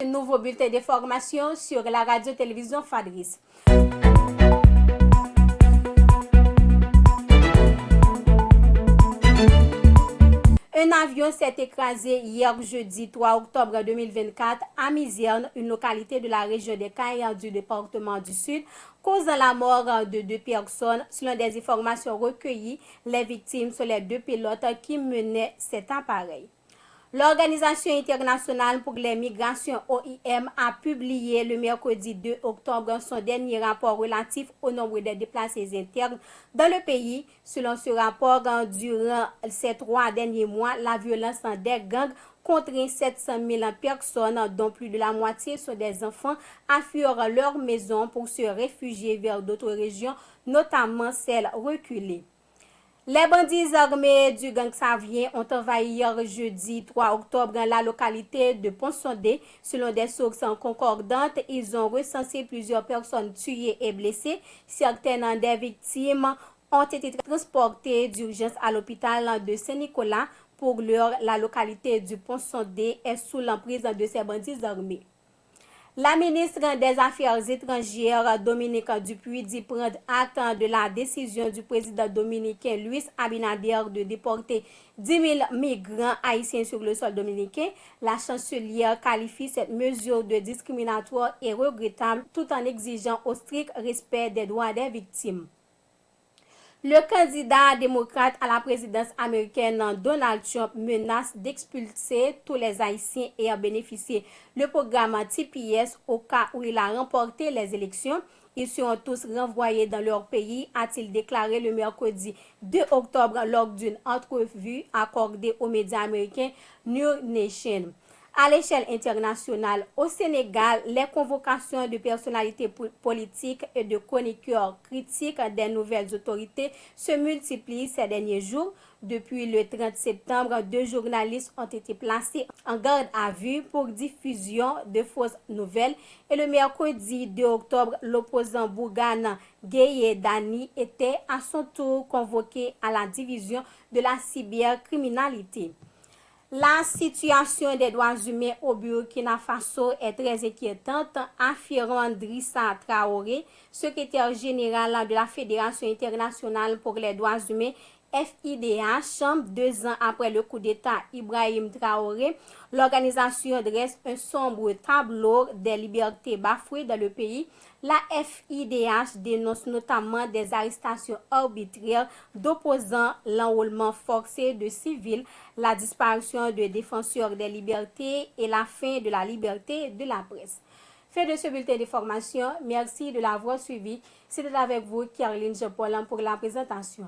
Un nouveau bulletin d'information sur la radio-télévision Fadris. Un avion s'est écrasé hier jeudi 3 octobre 2024 à Mizerne, une localité de la région des Cayens du département du Sud, causant la mort de 2 personnes. Selon des informations recueillies, les victimes sont les 2 pilotes qui menaient cet appareil. L'Organisation internationale pour les migrations OIM a publié le mercredi 2 octobre son dernier rapport relatif au nombre de déplacés internes dans le pays. Selon ce rapport, durant ces 3 derniers mois, la violence des gangs contraint 700 000 personnes, dont plus de la moitié sont des enfants, à fuir leur maison pour se réfugier vers d'autres régions, notamment celles reculées. Les bandits armés du gang Savien ont envahi hier jeudi 3 octobre la localité de Pont-Sondé. Selon des sources concordantes, ils ont recensé plusieurs personnes tuées et blessées. Certaines des victimes ont été transportées d'urgence à l'hôpital de Saint-Nicolas. Pour l'heure, la localité du Pont-Sondé est sous l'emprise de ces bandits armés. La ministre des Affaires étrangères, Dominique Dupuis, dit prendre acte de la décision du président dominicain Luis Abinader de déporter 10 000 migrants haïtiens sur le sol dominicain. La chancelière qualifie cette mesure de discriminatoire et regrettable tout en exigeant au strict respect des droits des victimes. Le candidat démocrate à la présidence américaine Donald Trump menace d'expulser tous les Haïtiens ayant bénéficié du programme TPS au cas où il a remporté les élections. Ils seront tous renvoyés dans leur pays, a-t-il déclaré le mercredi 2 octobre lors d'une entrevue accordée aux médias américains New Nation. À l'échelle internationale, au Sénégal, les convocations de personnalités politiques et de chroniqueurs critiques des nouvelles autorités se multiplient ces derniers jours. Depuis le 30 septembre, 2 journalistes ont été placés en garde à vue pour diffusion de fausses nouvelles. Et le mercredi 2 octobre, l'opposant Bougane Gueye Dany était à son tour convoqué à la division de la cybercriminalité. La situation des droits humains au Burkina Faso est très inquiétante, affirme Drissa Traoré, secrétaire général de la Fédération internationale pour les droits humains, FIDH. 2 ans après le coup d'État Ibrahim Traoré, l'organisation dresse un sombre tableau des libertés bafouées dans le pays. La FIDH dénonce notamment des arrestations arbitraires d'opposants, l'enrôlement forcé de civils, la disparition de défenseurs des libertés et la fin de la liberté de la presse. Fin de ce bulletin d'information. Merci de l'avoir suivi. C'était avec vous, Caroline Jean-Paul, pour la présentation.